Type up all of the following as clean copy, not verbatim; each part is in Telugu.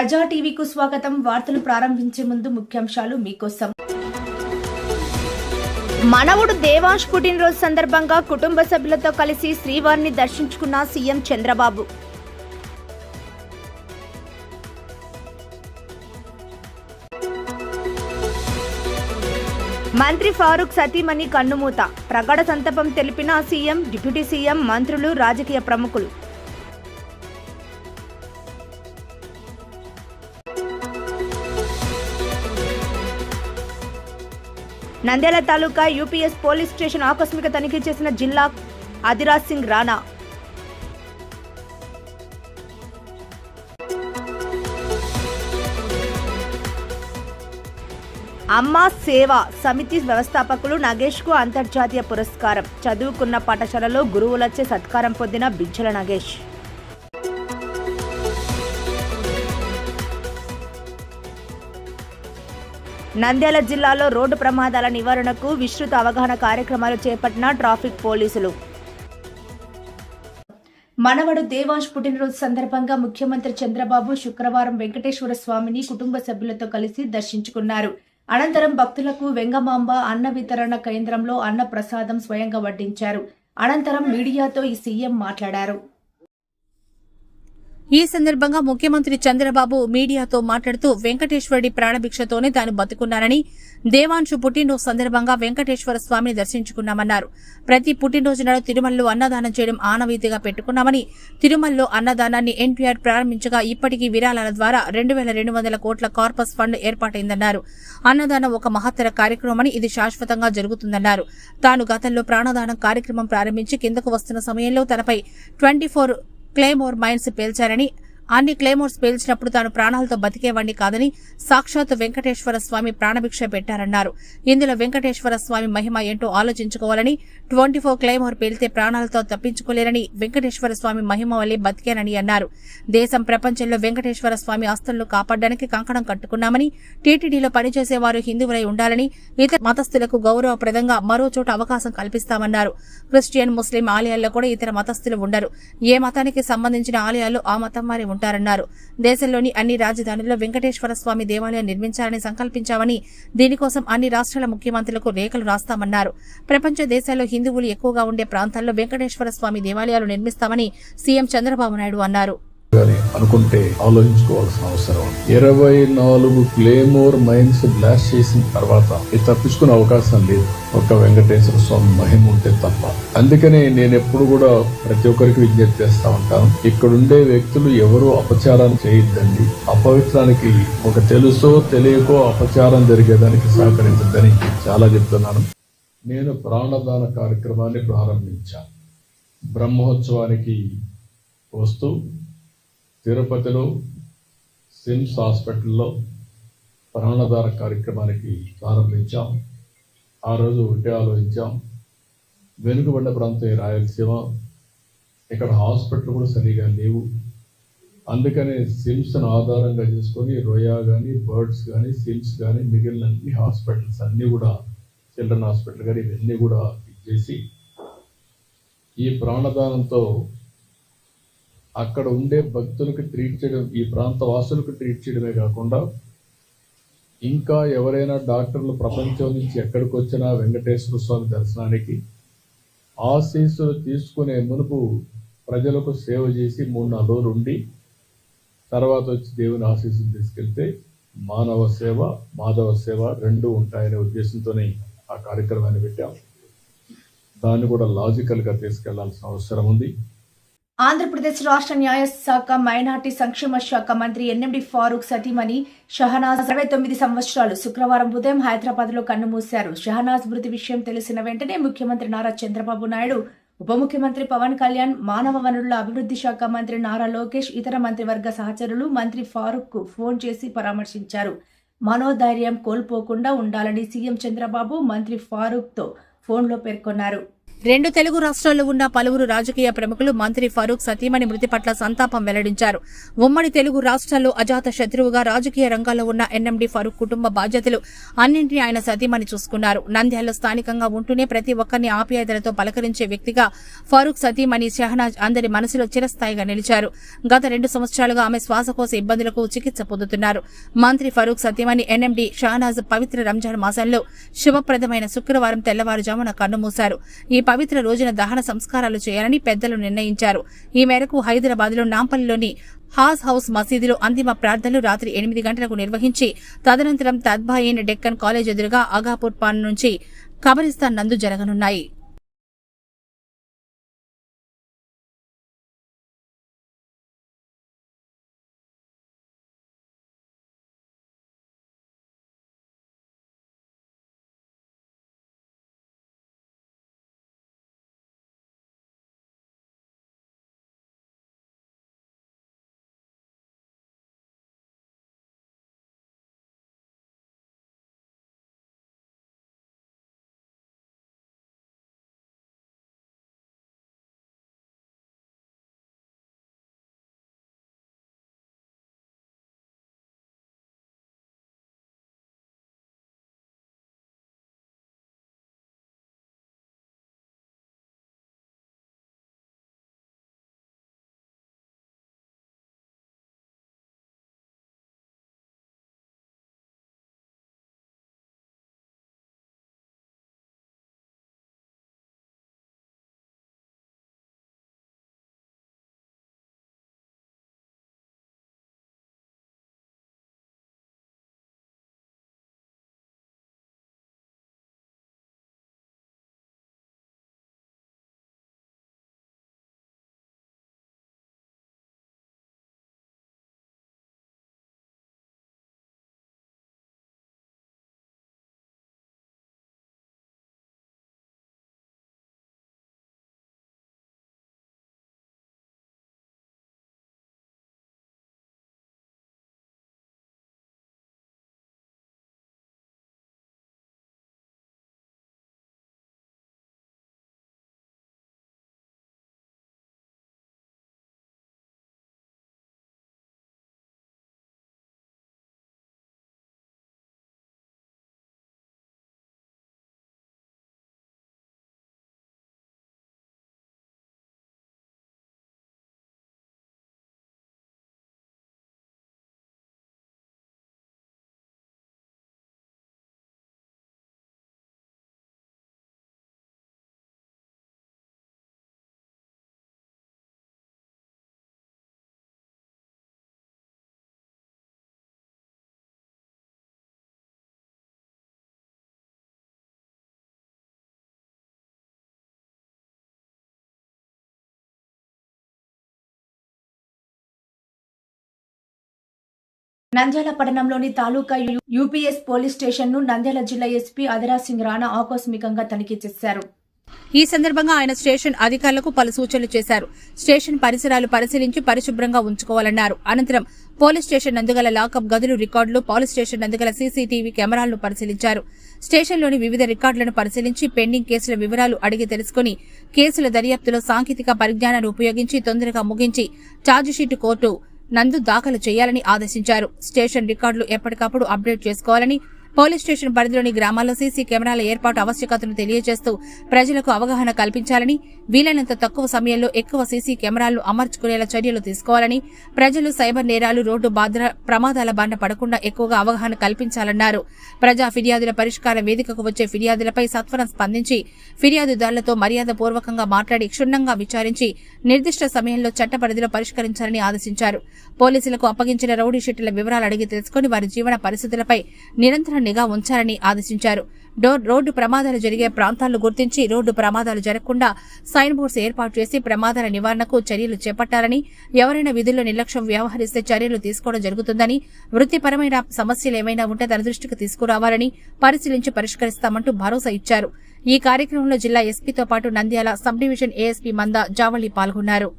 ప్రజా టీవీకు స్వాగతం. వార్తలు ప్రారంభించే ముందు ముఖ్యాంశాలు మీకోసం. మనవడు దేవాంశ్ పుట్టినరోజు సందర్భంగా కుటుంబ సభ్యులతో కలిసి శ్రీవారిని దర్శించుకున్న సీఎం చంద్రబాబు. మంత్రి ఫారూక్ సతీమణి కన్నుమూత. ప్రగాఢ సంతాపం తెలిపిన సీఎం, డిప్యూటీ సీఎం, మంత్రులు, రాజకీయ ప్రముఖులు. నంద్యాల తాలూకా యూపీఎస్ పోలీస్ స్టేషన్ ఆకస్మిక తనిఖీ చేసిన జిల్లా అధిరాజ్ సింగ్ రాణా. అమ్మా సేవా సమితి వ్యవస్థాపకులు నగేష్ కు అంతర్జాతీయ పురస్కారం. చదువుకున్న పాఠశాలలో గురువులచే సత్కారం పొందిన బిజ్జల నగేష్. నంద్యాల జిల్లాలో రోడ్డు ప్రమాదాల నివారణకు విస్తృత అవగాహన కార్యక్రమాలు చేపట్టిన ట్రాఫిక్ పోలీసులు. మనవడు దేవాంశ్ పుట్టినరోజు సందర్భంగా ముఖ్యమంత్రి చంద్రబాబు శుక్రవారం వెంకటేశ్వర స్వామిని కుటుంబ సభ్యులతో కలిసి దర్శించుకున్నారు. అనంతరం భక్తులకు వెంగమాంబ అన్న వితరణ కేంద్రంలో అన్న ప్రసాదం స్వయంగా వడ్డించారు. అనంతరం మీడియాతో ఈ సీఎం మాట్లాడారు. ఈ సందర్భంగా ముఖ్యమంత్రి చంద్రబాబు మీడియాతో మాట్లాడుతూ వెంకటేశ్వరుడి ప్రాణభిక్షతోనే తాను బతుకున్నానని, దేవాంశు పుట్టినరోజు సందర్భంగా వెంకటేశ్వర స్వామిని దర్శించుకున్నామన్నారు. ప్రతి పుట్టినరోజు నాడు తిరుమలలో అన్నదానం చేయడం ఆనవాయితీగా పెట్టుకున్నామని, తిరుమలలో అన్నదానాన్ని ఎన్టీఆర్ ప్రారంభించగా ఇప్పటికీ విరాళాల ద్వారా 2200 కోట్ల కార్పస్ ఫండ్ ఏర్పాటైందన్నారు. అన్నదానం ఒక మహత్తర కార్యక్రమమని, ఇది శాశ్వతంగా జరుగుతుందన్నారు. తాను గతంలో ప్రాణదానం కార్యక్రమం ప్రారంభించి కిందకు వస్తున్న సమయంలో తనపై 24 క్లేమోర్ మైన్స్ పేల్చారని, అన్ని క్లేమోర్స్ పేల్చినప్పుడు తాను ప్రాణాలతో బతికేవాణ్ణి కాదని, సాక్షాత్ వెంకటేశ్వర స్వామి ప్రాణభిక్ష పెట్టారన్నారు. ఇందులో వెంకటేశ్వర స్వామి మహిమ ఏంటో ఆలోచించుకోవాలని, 24 క్లేమోర్ పేలితే ప్రాణాలతో తప్పించుకోలేరని, వెంకటేశ్వర స్వామి మహిమ వల్లే బతికేనని అన్నారు. దేశం ప్రపంచంలో వెంకటేశ్వర స్వామి ఆస్తులను కాపాడడానికి కంకణం కట్టుకున్నామని, టీటీడీలో పనిచేసేవారు హిందువులై ఉండాలని, ఇతర మతస్థులకు గౌరవప్రదంగా మరో చోట అవకాశం కల్పిస్తామన్నారు. క్రిస్టియన్, ముస్లిం ఆలయాల్లో కూడా ఇతర మతస్థులు ఉండరు. ఏ మతానికి సంబంధించిన ఆలయాలు ఆ మతం వారి ఉంటారన్నారు. దేశంలోని అన్ని రాజధానుల్లో వెంకటేశ్వర స్వామి దేవాలయం నిర్మించాలని సంకల్పించామని, దీనికోసం అన్ని రాష్ట్రాల ముఖ్యమంత్రులకు లేఖలు రాస్తామన్నారు. ప్రపంచ దేశాల్లో హిందువులు ఎక్కువగా ఉండే ప్రాంతాల్లో వెంకటేశ్వర స్వామి దేవాలయాలు నిర్మిస్తామని సీఎం చంద్రబాబు నాయుడు అన్నారు. అనుకుంటే ఆలోచించుకోవాల్సిన అవసరం. 24 క్లేమోర్ మైన్స్ బ్లాస్ట్ చేసిన తర్వాత ఇది తప్పించుకునే అవకాశం లేదు, ఒక వెంకటేశ్వర స్వామి మహిమ ఉంటే తప్ప. అందుకనే నేను ఎప్పుడు కూడా ప్రతి ఒక్కరికి విజ్ఞప్తి చేస్తా ఉంటాను, ఇక్కడుండే వ్యక్తులు ఎవరూ అపచారం చేయొద్దండి. అపవిత్రానికి ఒక తెలుసో తెలియకో అపచారం జరిగేదానికి సహకరించద్దని చాలా చెప్తున్నాను. నేను ప్రాణదాన కార్యక్రమాన్ని ప్రారంభించాను. బ్రహ్మోత్సవానికి వస్తూ తిరుపతిలో సిమ్స్ హాస్పిటల్లో ప్రాణదాన కార్యక్రమానికి ప్రారంభించాం. ఆ రోజు ఒకటే ఆలోచించాం, వెనుకబడిన ప్రాంతం రాయలసీమ, ఇక్కడ హాస్పిటల్ కూడా సరిగా లేవు. అందుకనే సిమ్స్ను ఆధారంగా చేసుకొని రోయా కానీ, బర్డ్స్ కానీ, సిమ్స్ కానీ, మిగిలిన అన్ని హాస్పిటల్స్ అన్నీ కూడా, చిల్డ్రన్ హాస్పిటల్ కానీ ఇవన్నీ కూడా ఇచ్చేసి ఈ ప్రాణదానంతో అక్కడ ఉండే భక్తులకు ట్రీట్ చేయడం, ఈ ప్రాంత వాసులకు ట్రీట్ చేయడమే కాకుండా ఇంకా ఎవరైనా డాక్టర్లు ప్రపంచం నుంచి ఎక్కడికి వచ్చినా వెంకటేశ్వర స్వామి దర్శనానికి ఆశీస్సులు తీసుకునే మునుపు ప్రజలకు సేవ చేసి 3-4 రోజులు ఉండి తర్వాత వచ్చి దేవుని ఆశీస్సులు తీసుకెళ్తే మానవ సేవ, మాధవ సేవ రెండూ ఉంటాయనే ఉద్దేశంతోనే ఆ కార్యక్రమాన్ని పెట్టాం. దాన్ని కూడా లాజికల్గా తీసుకెళ్లాల్సిన అవసరం ఉంది. ఆంధ్రప్రదేశ్ రాష్ట్ర న్యాయశాఖ, మైనార్టీ సంక్షేమ శాఖ మంత్రి ఎన్ఎండి ఫారూక్ సతీమణి షహనాజ్ 69 సంవత్సరాలు శుక్రవారం ఉదయం హైదరాబాద్ లో కన్నుమూశారు. షహనాజ్ మృతి విషయం తెలిసిన వెంటనే ముఖ్యమంత్రి నారా చంద్రబాబు నాయుడు, ఉప ముఖ్యమంత్రి పవన్ కళ్యాణ్, మానవ వనరుల అభివృద్ధి శాఖ మంత్రి నారా లోకేష్, ఇతర మంత్రివర్గ సహచరులు మంత్రి ఫారూక్ కు ఫోన్ చేసి పరామర్శించారు. మనోధైర్యం కోల్పోకుండా ఉండాలని సీఎం చంద్రబాబు మంత్రి ఫారూక్ తో ఫోన్లో పేర్కొన్నారు. రెండు తెలుగు రాష్ట్రాల్లో ఉన్న పలువురు రాజకీయ ప్రముఖులు మంత్రి ఫరూక్ సతీమణి మృతి పట్ల సంతాపం వెల్లడించారు. ఉమ్మడి తెలుగు రాష్ట్రాల్లో అజాత శత్రువుగా రాజకీయ రంగంలో ఉన్న ఎన్ఎండి ఫరూక్ కుటుంబ బాధ్యతలు అన్నింటినీ ఆయన సతీమణి చూసుకున్నారు. నంద్యాలలో స్థానికంగా ఉంటూనే ప్రతి ఒక్కరిని ఆప్యాయతలతో పలకరించే వ్యక్తిగా ఫరూక్ సతీమణి షహనాజ్ అందరి మనసులో చిరస్థాయిగా నిలిచారు. గత 2 సంవత్సరాలుగా ఆమె శ్వాసకోశ ఇబ్బందులకు చికిత్స పొందుతున్నారు. మంత్రి ఫరూక్ సతీమణి ఎన్ఎండి షహనాజ్ పవిత్ర రంజాన్ మాసంలో శుభప్రదమైన శుక్రవారం తెల్లవారుజామున కన్నుమూశారు. ఈ పవిత్ర రోజున దహన సంస్కారాలు చేయాలని పెద్దలు నిర్ణయించారు. ఈ మేరకు హైదరాబాద్లో నాంపల్లిలోని హాజ్ హౌస్ మసీదులో అంతిమ ప్రార్థనలు రాత్రి 8 గంటలకు నిర్వహించి తదనంతరం తద్బాయిన్ డెక్కన్ కాలేజ్ ఎదురుగా అగాపూర్ పాన్ నుంచి కబరిస్తాన్ నందు జరగనున్నాయి. నంద్యాల పట్టణంలోని తాలూకా యూపీఎస్ పోలీస్ స్టేషన్ ను నంద్యాల జిల్లా ఎస్పీ అదిరా సింగ్ రాణా ఆకస్మికంగా తనిఖీ చేశారు. ఈ సందర్భంగా ఆయన స్టేషన్ అధికారులకు పలు సూచనలు చేశారు. స్టేషన్ పరిసరాలు పరిశీలించి పరిశుభ్రంగా ఉంచుకోవాలన్నారు. అనంతరం పోలీస్ స్టేషన్ నందుగల లాకప్ గదులు రికార్డులు, పోలీస్ స్టేషన్ నందుగల సీసీటీవీ కెమెరాలను పరిశీలించారు. స్టేషన్లోని వివిధ రికార్డులను పరిశీలించి పెండింగ్ కేసుల వివరాలు అడిగి తెలుసుకుని కేసుల దర్యాప్తులో సాంకేతిక పరిజ్ఞానాన్ని ఉపయోగించి తొందరగా ముగించి ఛార్జిషీట్ కోర్టు నందు దాఖలు చేయాలని ఆదేశించారు. స్టేషన్ రికార్డులు ఎప్పటికప్పుడు అప్డేట్ చేసుకోవాలని, పోలీస్ స్టేషన్ పరిధిలోని గ్రామాల్లో సీసీ కెమెరాల ఏర్పాటు ఆవశ్యకతను తెలియజేస్తూ ప్రజలకు అవగాహన కల్పించాలని, వీలైనంత తక్కువ సమయంలో ఎక్కువ సీసీ కెమెరాలను అమర్చుకునేలా చర్యలు తీసుకోవాలని, ప్రజలు సైబర్ నేరాలు, రోడ్డు ప్రమాదాల బారిన పడకుండా ఎక్కువగా అవగాహన కల్పించాలన్నారు. ప్రజా ఫిర్యాదుల పరిష్కార వేదికకు వచ్చే ఫిర్యాదులపై సత్వరం స్పందించి ఫిర్యాదుదారులతో మర్యాదపూర్వకంగా మాట్లాడి క్షుణ్ణంగా విచారించి నిర్దిష్ట సమయంలో చట్ట పరిధిలో పరిష్కరించాలని ఆదేశించారు. పోలీసులకు అప్పగించిన రౌడీ షీట్ల వివరాలు అడిగి తెలుసుకుని వారి జీవన పరిస్థితులపై నిరంతర నిఘా ఉంచాలని ఆదేశించారు. రోడ్డు ప్రమాదాలు జరిగే ప్రాంతాలను గుర్తించి రోడ్డు ప్రమాదాలు జరగకుండా సైన్ బోర్డ్స్ ఏర్పాటు చేసి ప్రమాదాల నివారణకు చర్యలు చేపట్టాలని, ఎవరైనా విధుల్లో నిర్లక్ష్యం వ్యవహరిస్తే చర్యలు తీసుకోవడం జరుగుతుందని, వృత్తిపరమైన సమస్యలు ఏమైనా ఉంటే తన దృష్టికి తీసుకురావాలని పరిశీలించి పరిష్కరిస్తామంటూ భరోసా ఇచ్చారు. ఈ కార్యక్రమంలో జిల్లా ఎస్పీతో పాటు నంద్యాల సబ్ డివిజన్ ఏఎస్పీ మంద జావళి పాల్గొన్నారు.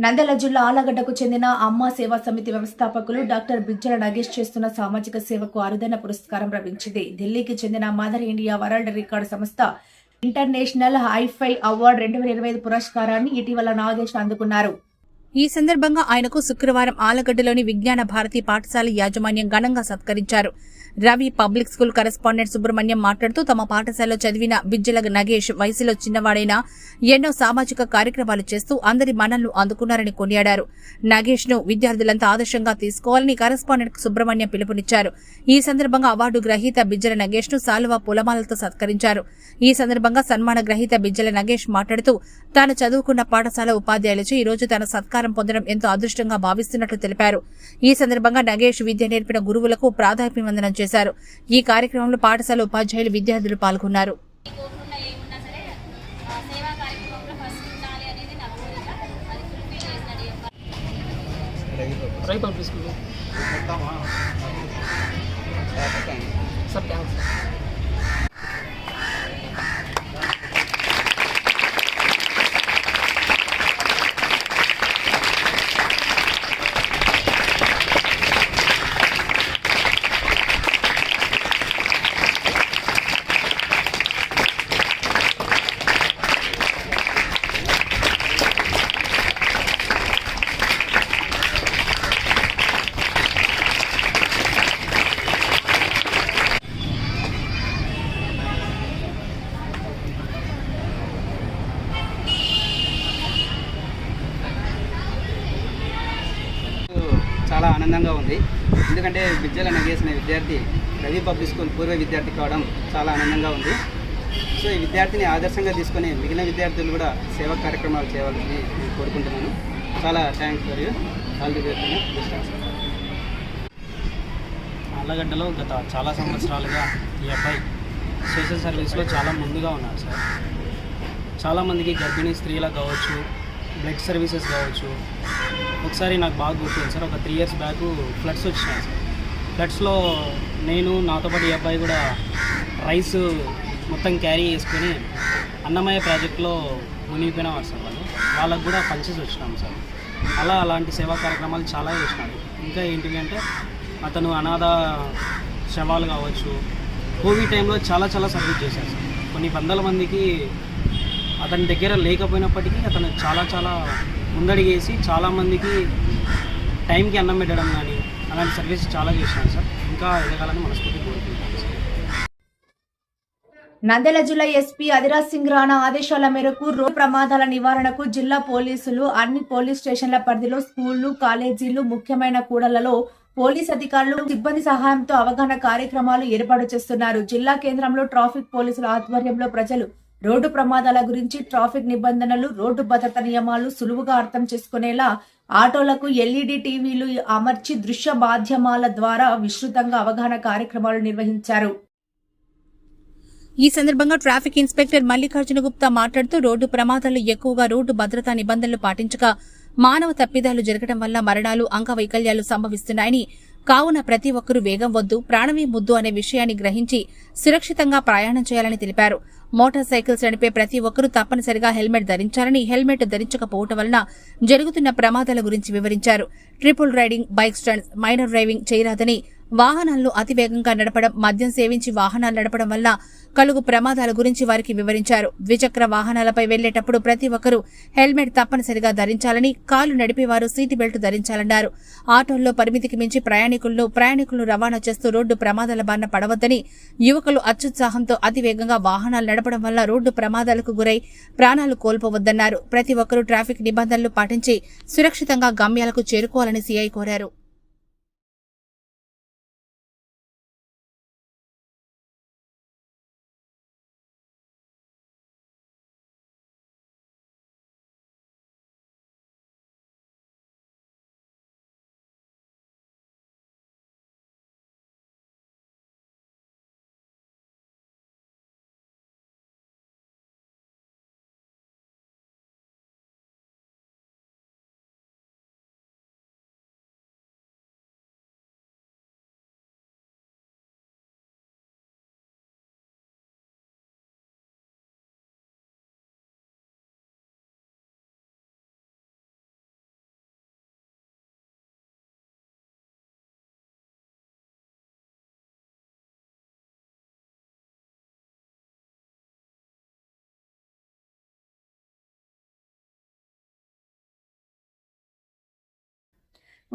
నంద్యాల జిల్లా ఆలగడ్డకు చెందిన అమ్మ సేవా సమితి వ్యవస్థాపకులు డాక్టర్ బిజ్జల నగేష్ చేస్తున్న సామాజిక సేవకు అరుదైన పురస్కారం లభించింది. ఢిల్లీకి చెందిన మదర్ ఇండియా వరల్డ్ రికార్డు సంస్థ ఇంటర్నేషనల్ హైఫై అవార్డు 2025 పురస్కారాన్ని ఇటీవల నాగేష్ అందుకున్నారు. ఈ సందర్భంగా ఆయనకు శుక్రవారం ఆలగడ్డలోని విజ్ఞాన భారతి పాఠశాల యాజమాన్యం ఘనంగా సత్కరించారు. Ravi public school correspondent Subrahmanyam మాట్లాడుతూ తమ పాఠశాలలో చదివిన బిజ్జల నగేష్ వయసులో చిన్నవాడైనా ఎన్నో సామాజిక కార్యక్రమాలు చేస్తూ అందరి మన్ననలు అందుకున్నారని కొనియాడారు. నగేష్ ను విద్యార్థులంతా ఆదర్శంగా తీసుకోవాలని కరెస్పాండెంట్ సుబ్రహ్మణ్యం పిలుపునిచ్చారు. ఈ సందర్భంగా అవార్డు గ్రహీత బిజ్జల నగేష్ ను శాలువా పూలమాలతో సత్కరించారు. ఈ సందర్భంగా సన్మాన గ్రహీత బిజ్జల నగేష్ మాట్లాడుతూ తాను చదువుకున్న పాఠశాల ఉపాధ్యాయులచే ఈ రోజు తన సత్కారం పొందడం ఎంతో అదృష్టంగా భావిస్తున్నట్లు తెలిపారు. ఈ సందర్భంగా నగేష్ విద్య నేర్పిన గురువులకు ప్రాధాన్యవందనం చేశారు. ఈ కార్యక్రమంలో పాఠశాల ఉపాధ్యాయులు విద్యార్థులు పాల్గొన్నారు. చాలా ఆనందంగా ఉంది. ఎందుకంటే బిజ్జల నగేష్ అనే విద్యార్థి రవి పబ్లిక్ స్కూల్ పూర్వ విద్యార్థి కావడం చాలా ఆనందంగా ఉంది. సో ఈ విద్యార్థిని ఆదర్శంగా తీసుకొని మిగిలిన విద్యార్థులు కూడా సేవా కార్యక్రమాలు చేయాలని నేను కోరుకుంటున్నాను. చాలా thanks for you. All the best. ఆళ్ళగడ్డలో గత చాలా సంవత్సరాలుగా ఈ అబ్బాయి సోషల్ సర్వీస్లో చాలా ముందుగా ఉన్నారు సార్. చాలామందికి గర్భిణీ స్త్రీలకు కావచ్చు, బ్లడ్ సర్వీసెస్ కావచ్చు. ఒకసారి నాకు బాగా గుర్తుంది సార్, ఒక 3 years బ్యాక్ ఫ్లడ్స్ వచ్చినాయి సార్. ఫ్లడ్స్లో నేను నాతో పాటు ఈ అబ్బాయి కూడా రైస్ మొత్తం క్యారీ చేసుకొని అన్నమయ్య ప్రాజెక్టులో మునిగిపోయినారు సార్. వాళ్ళకు కూడా పంచేసి వచ్చినాం సార్. అలాంటి సేవా కార్యక్రమాలు చాలా చేసినాడు. ఇంకా ఏంటివి అంటే అతను అనాథ శవాలు కావచ్చు, కోవిడ్ టైంలో చాలా సర్వీస్ చేశారు సార్. కొన్ని వందల మందికి అతని దగ్గర లేకపోయినప్పటికీ అతను చాలా ముందడిగేసి చాలామందికి టైంకి అన్నం పెట్టడం కానీ అలాంటి సర్వీస్ చాలా చేసినారు సార్. ఇంకా ఎదగాలని మనస్ఫూర్తి కోరుకుంటున్నాను సార్. నంద్యాల జిల్లా ఎస్పీ అదిరాజ్ సింగ్ రాణా ఆదేశాల మేరకు రోడ్డు ప్రమాదాల నివారణకు జిల్లా పోలీసులు అన్ని పోలీస్ స్టేషన్ల పరిధిలో స్కూళ్లు, కాలేజీలు, ముఖ్యమైన కూడళ్లలో పోలీస్ అధికారులు సిబ్బంది సహాయంతో అవగాహన కార్యక్రమాలు ఏర్పాటు చేస్తున్నారు. జిల్లా కేంద్రంలో ట్రాఫిక్ పోలీసుల ఆధ్వర్యంలో ప్రజలు రోడ్డు ప్రమాదాల గురించి, ట్రాఫిక్ నిబంధనలు, రోడ్డు భద్రత నియమాలు సులువుగా అర్థం చేసుకునేలా ఆటోలకు ఎల్ఈడి టీవీలు అమర్చి దృశ్య మాధ్యమాల ద్వారా విస్తృతంగా అవగాహన కార్యక్రమాలు నిర్వహించారు. ఈ సందర్భంగా ట్రాఫిక్ ఇన్స్పెక్టర్ మల్లికార్జున గుప్తా మాట్లాడుతూ రోడ్డు ప్రమాదాలు ఎక్కువగా రోడ్డు భద్రతా నిబంధనలు పాటించక మానవ తప్పిదాలు జరగడం వల్ల మరణాలు, అంగవైకల్యాలు సంభవిస్తున్నాయని, కావున ప్రతి ఒక్కరూ వేగం వద్దు, ప్రాణమే ముద్దు అనే విషయాన్ని గ్రహించి సురక్షితంగా ప్రయాణం చేయాలని తెలిపారు. మోటార్ సైకిల్స్ నడిపే ప్రతి ఒక్కరూ తప్పనిసరిగా హెల్మెట్ ధరించాలని, హెల్మెట్ ధరించకపోవడం వలన జరుగుతున్న ప్రమాదాల గురించి వివరించారు. Triple riding, bike stunts, minor driving చేయరాదని, వాహనాలను అతివేగంగా నడపడం, మద్యం సేవించి వాహనాలు నడపడం వల్ల కలుగు ప్రమాదాల గురించి వారికి వివరించారు. ద్విచక్ర వాహనాలపై వెళ్లేటప్పుడు ప్రతి ఒక్కరూ హెల్మెట్ తప్పనిసరిగా ధరించాలని, కారు నడిపేవారు సీటు బెల్ట్ ధరించాలన్నారు. ఆటోల్లో పరిమితికి మించి ప్రయాణికులను రవాణా చేస్తూ రోడ్డు ప్రమాదాల బారిన పడవద్దని, యువకులు అత్యుత్సాహంతో అతివేగంగా వాహనాలు నడపడం వల్ల రోడ్డు ప్రమాదాలకు గురై ప్రాణాలు కోల్పోవద్దన్నారు. ప్రతి ఒక్కరూ ట్రాఫిక్ నిబంధనలు పాటించి సురక్షితంగా గమ్యాలకు చేరుకోవాలని సీఐ కోరారు.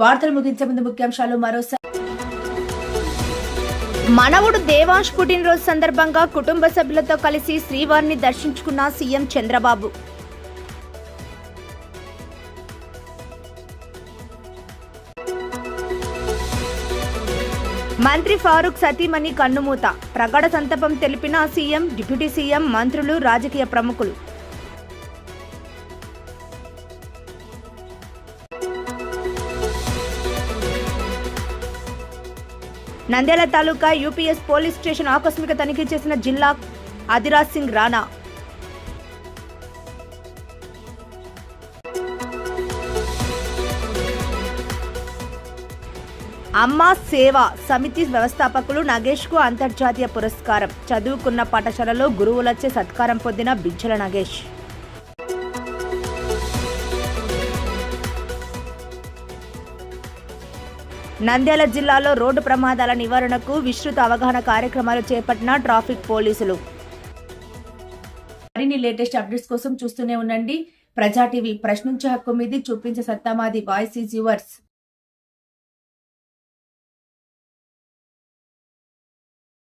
వార్తలు ముగించే ముందు ముఖ్యాంశాలు మరోసారి. మనవుడు దేవాంశ్ పుట్టినరోజు సందర్భంగా కుటుంబ సభ్యులతో కలిసి శ్రీవారిని దర్శించుకున్న సీఎం చంద్రబాబు. మంత్రి ఫారూక్ సతీమణి కన్నుమూత. ప్రగాఢ సంతాపం తెలిపిన సీఎం, డిప్యూటీ సీఎం, మంత్రులు, రాజకీయ ప్రముఖులు. నంద్యాల తాలూకా యూపీఎస్ పోలీస్ స్టేషన్ ఆకస్మిక తనిఖీ చేసిన జిల్లా అదిరాజ్ సింగ్ రాణా. అమ్మా సేవా సమితి వ్యవస్థాపకులు నగేష్కు అంతర్జాతీయ పురస్కారం. చదువుకున్న పాఠశాలలో గురువులచే సత్కారం పొందిన బిజ్జల నగేష్. నంద్యాల జిల్లాలో రోడ్డు ప్రమాదాల నివారణకు విస్తృత అవగాహన కార్యక్రమాలు చేపట్టిన ట్రాఫిక్ పోలీసులు. మరిన్ని లేటెస్ట్ అప్డేట్స్ కోసం చూస్తూనే ఉండండి ప్రజా టీవీ. ప్రశ్నించే హక్కు మీది, చూపించే సత్తా మాది. Voice is yours.